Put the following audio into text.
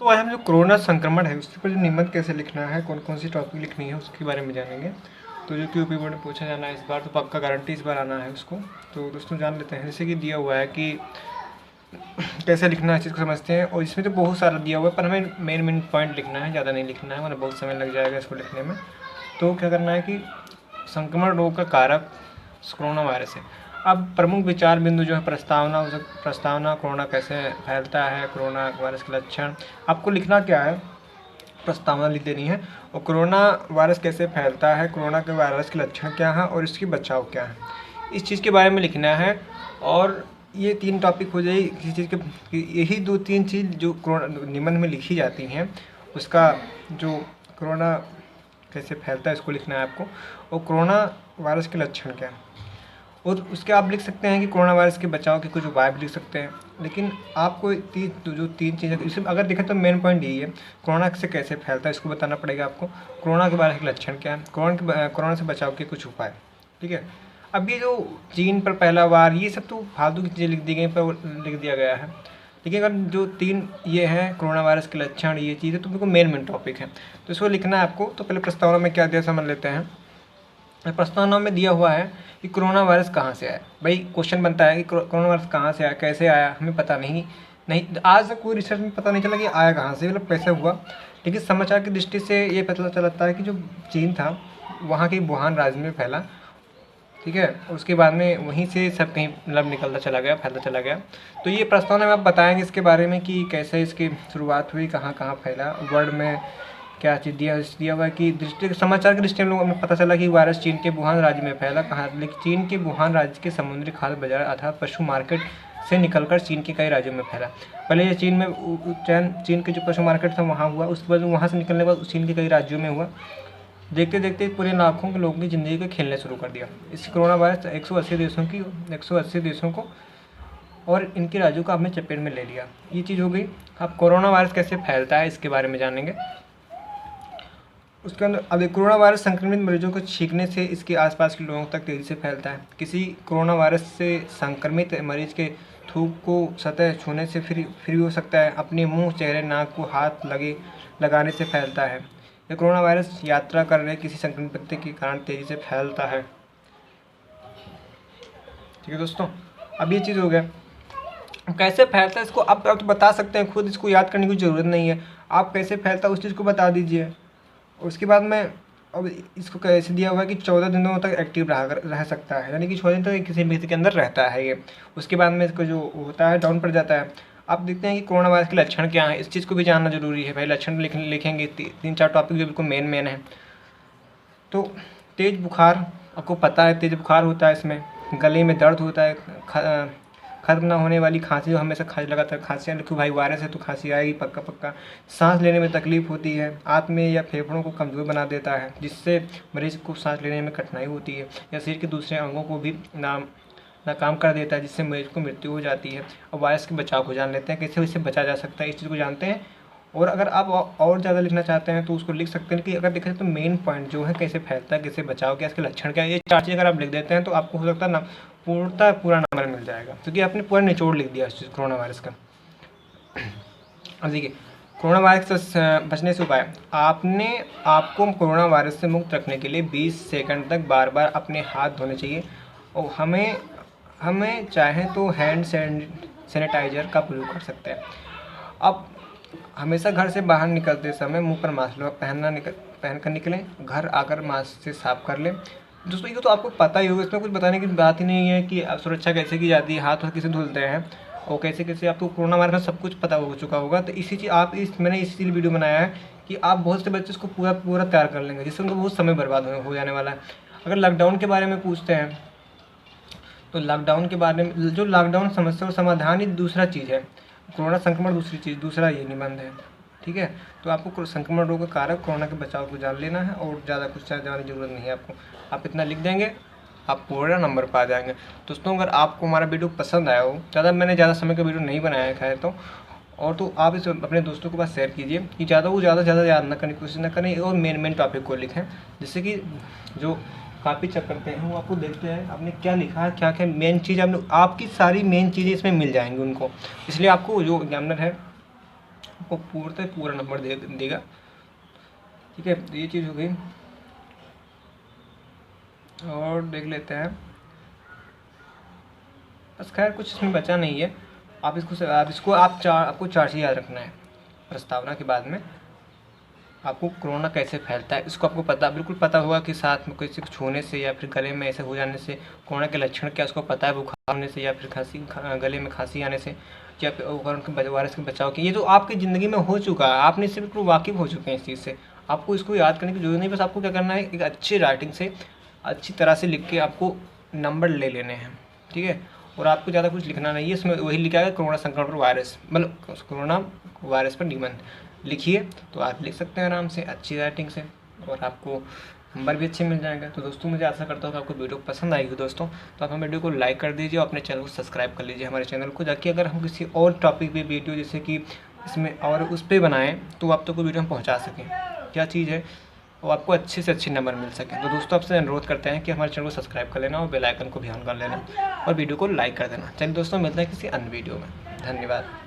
तो आज हम जो कोरोना संक्रमण है उसके ऊपर जो निबंध कैसे लिखना है, कौन कौन सी टॉपिक लिखनी है उसके बारे में जानेंगे। तो जो क्यूपी बोर्ड में पूछा जाना है इस बार, तो पक्का गारंटी इस बार आना है उसको। तो दोस्तों जान लेते हैं। जैसे कि दिया हुआ है कि कैसे लिखना है, इस चीज़ को समझते हैं। और इसमें तो बहुत सारा दिया हुआ है, पर हमें मेन मेन पॉइंट लिखना है, ज़्यादा नहीं लिखना है, वरना बहुत समय लग जाएगा इसको लिखने में। तो क्या करना है कि संक्रमण रोग का कारक कोरोना वायरस है। अब प्रमुख विचार बिंदु जो है प्रस्तावना, कोरोना कैसे फैलता है, कोरोना वायरस के लक्षण। आपको लिखना क्या है, प्रस्तावना लिख देनी है। और कोरोना वायरस कैसे फैलता है, कोरोना के वायरस के लक्षण क्या हैं और इसकी बचाव क्या है, इस चीज़ के बारे में लिखना है। और ये 3 टॉपिक हो जाए किसी चीज़ के, यही 2-3 चीज़ जो कोरोना निबंध में लिखी जाती हैं, उसका जो कोरोना कैसे फैलता है इसको लिखना है आपको। और कोरोना वायरस के लक्षण क्या है, और उसके आप लिख सकते हैं कि कोरोना वायरस के बचाव के कुछ उपाय भी लिख सकते हैं। लेकिन आपको जो 3 चीज़ें इसमें अगर देखें तो मेन पॉइंट यही है, कोरोना से कैसे फैलता है इसको बताना पड़ेगा आपको। कोरोना के वायरस के लक्षण क्या है, कोरोना से बचाव के कुछ उपाय। ठीक है। अब ये जो चीन पर पहला वार, ये सब तो फालतू की चीज़ें लिख दी गई, पर लिख दिया गया है। लेकिन अगर जो 3 ये हैं, कोरोना वायरस के लक्षण, ये चीज़ें, तो बिल्कुल मेन टॉपिक है, तो इसको लिखना है आपको। तो पहले प्रस्तावना में क्या दिया समझ लेते हैं। प्रस्तावना में दिया हुआ है कि कोरोना वायरस कहाँ से आया। भाई क्वेश्चन बनता है कि कोरोना वायरस कहाँ से आया, कैसे आया, हमें पता नहीं आज तक कोई रिसर्च में पता नहीं चला कि आया कहाँ से, मतलब कैसे हुआ। लेकिन समाचार की दृष्टि से ये पता चलता है कि जो चीन था, वहाँ के वुहान राज्य में फैला। ठीक है। उसके बाद में वहीं से सब कहीं मतलब निकलता चला गया, फैलता चला गया। तो ये प्रस्तावना में आप बताएंगे इसके बारे में कि कैसे इसकी शुरुआत हुई, कहाँ कहाँ फैला, वर्ल्ड में क्या चीज़ दिया हुआ है कि दृष्टि समाचार की दृष्टि में लोगों में पता चला कि वायरस चीन के वुहान राज्य में फैला। कहाँ, लेकिन चीन के वुहान राज्य के समुद्री खाद्य बाजार अर्थात पशु मार्केट से निकलकर चीन के कई राज्यों में फैला। पहले ये चीन में चीन के जो पशु मार्केट था वहाँ हुआ, उसके बाद वहाँ से निकलने के बाद चीन के कई राज्यों में हुआ। देखते देखते पूरे लाखों के लोगों की ज़िंदगी को खेलने शुरू कर दिया। इस कोरोना वायरस 180 देशों को और इनके राज्यों को अपने चपेट में ले लिया। ये चीज़ हो गई। अब कोरोना वायरस कैसे फैलता है इसके बारे में जानेंगे। उसके अंदर अब कोरोना वायरस संक्रमित मरीजों को छींकने से इसके आसपास के लोगों तक तेज़ी से फैलता है। किसी कोरोना वायरस से संक्रमित मरीज के थूक को सतह छूने से फ्री हो सकता है। अपने मुंह, चेहरे, नाक को हाथ लगाने से फैलता है। यह कोरोना वायरस यात्रा कर रहे किसी संक्रमित व्यक्ति के कारण तेज़ी से फैलता है। ठीक है दोस्तों, अब ये चीज़ हो गया। कैसे फैलता है इसको आप तो बता सकते हैं खुद, इसको याद करने की ज़रूरत नहीं है। आप कैसे फैलता है उस चीज़ को बता दीजिए। उसके बाद में अब इसको कैसे दिया हुआ है कि 14 दिनों तक एक्टिव रह सकता है, यानी कि 14 दिन तक किसी व्यक्ति के अंदर रहता है ये। उसके बाद में इसको जो होता है डाउन पड़ जाता है। आप देखते हैं कि कोरोना वायरस के लक्षण क्या है, इस चीज़ को भी जानना जरूरी है। भाई लक्षण लिखेंगे 3-4 टॉपिक जो बिल्कुल मेन है। तो तेज़ बुखार, आपको पता है तेज़ बुखार होता है, इसमें गले में दर्द होता है, खत्म ना होने वाली खांसी, जो हमेशा लगातार खांसी आने, क्यों भाई वायरस है तो खांसी आएगी पक्का। सांस लेने में तकलीफ होती है, आंत में या फेफड़ों को कमज़ोर बना देता है, जिससे मरीज को सांस लेने में कठिनाई होती है, या शरीर के दूसरे अंगों को भी नाकाम कर देता है, जिससे मरीज को मृत्यु हो जाती है। और वायरस के बचाव को जान लेते हैं, कैसे इससे बचा जा सकता है, इस चीज़ को जानते हैं। और अगर आप और ज़्यादा लिखना चाहते हैं तो उसको लिख सकते हैं कि अगर देखा जाए तो मेन पॉइंट जो है कैसे फैलता है, कैसे बचाव क्या, इसके लक्षण क्या है, ये 4 चीज़ अगर आप लिख देते हैं तो आपको हो सकता है ना पूरा नंबर मिल जाएगा, क्योंकि आपने पूरा निचोड़ लिख दिया इस चीज़ कोरोना वायरस का। अब देखिए, कोरोना वायरस से बचने से उपाय। आपको कोरोना वायरस से मुक्त रखने के लिए 20 सेकंड तक बार बार अपने हाथ धोने चाहिए। और हमें चाहें तो हैंड सैनिटाइजर का प्रयोग कर सकते हैं। अब हमेशा घर से बाहर निकलते समय मुंह पर मास्क पहन कर निकलें। घर आकर मास्क से साफ कर लें। दोस्तों ये तो आपको पता ही होगा, इसमें कुछ बताने की बात ही नहीं है कि सुरक्षा कैसे की जाती है, हाथ कैसे धुलते हैं और कैसे आपको कोरोना वायरस सब कुछ पता हो चुका होगा। तो मैंने इसीलिए वीडियो बनाया है कि आप बहुत से बच्चे इसको पूरा तैयार कर लेंगे, जिससे उनको बहुत समय बर्बाद हो जाने वाला है। अगर लॉकडाउन के बारे में पूछते हैं तो लॉकडाउन के बारे में, जो लॉकडाउन समस्या और समाधान ही दूसरा चीज़ है, कोरोना संक्रमण दूसरा ये निबंध है। ठीक है। तो आपको संक्रमण रोग का कारक, कोरोना के बचाव को जान लेना है और ज़्यादा कुछ जानने की जरूरत नहीं है आपको। आप इतना लिख देंगे, आप पूरा नंबर पा जाएंगे। दोस्तों अगर आपको हमारा वीडियो पसंद आया हो, मैंने ज़्यादा समय का वीडियो नहीं बनाया है खैर तो आप इसे अपने दोस्तों के पास शेयर कीजिए कि ज़्यादा याद ना करने की कोशिश ना करें और मेन टॉपिक को लिखें, जिससे कि जो कापी चेक करते हैं वो आपको देखते हैं आपने क्या लिखा है, क्या मेन चीज़ आपकी सारी मेन चीज़ें इसमें मिल जाएंगी उनको। इसलिए आपको जो एग्जामिनर है आपको पूरा नंबर देगा। ठीक है, तो ये चीज़ हो गई। और देख लेते हैं, बस खैर कुछ इसमें बचा नहीं है। आपको चार चीज़ याद रखना है प्रस्तावना के बाद में। आपको कोरोना कैसे फैलता है इसको आपको बिल्कुल पता होगा कि साथ में किसी को छूने से या फिर गले में ऐसे हो जाने से कोरोना के लक्षण क्या उसको पता है, बुखार होने से या फिर गले में खांसी आने से या फिर वायरस के बचाव की। ये तो आपकी ज़िंदगी में हो चुका है, आपने इससे बिल्कुल वाकिफ़ हो चुके हैं इस चीज़ से। आपको इसको याद करने की जरूरत नहीं, बस आपको क्या करना है, एक अच्छी राइटिंग से अच्छी तरह से लिख के आपको नंबर ले लेने हैं। ठीक है, और आपको ज़्यादा कुछ लिखना नहीं है इसमें, वही लिखा है कोरोना संक्रमण पर वायरस, मतलब कोरोना वायरस पर निबंध लिखिए तो आप लिख सकते हैं आराम से अच्छी राइटिंग से, और आपको नंबर भी अच्छे मिल जाएंगे। तो दोस्तों मुझे आशा करता हूँ कि आपको वीडियो पसंद आएगी दोस्तों, तो आप हमारे वीडियो को लाइक कर दीजिए और अपने चैनल को सब्सक्राइब कर लीजिए हमारे चैनल को, ताकि अगर हम किसी और टॉपिक पे वीडियो जैसे कि इसमें और उस पर बनाएँ तो आप तक कोई वीडियो हम पहुँचा सकें क्या चीज़ है, और आपको अच्छे से अच्छे नंबर मिल सके। तो दोस्तों आपसे अनुरोध करते हैं कि हमारे चैनल को सब्सक्राइब कर लेना और बेल आइकन को भी ऑन कर लेना और वीडियो को लाइक कर देना। चलिए दोस्तों, मिलते हैं किसी अन्य वीडियो में। धन्यवाद।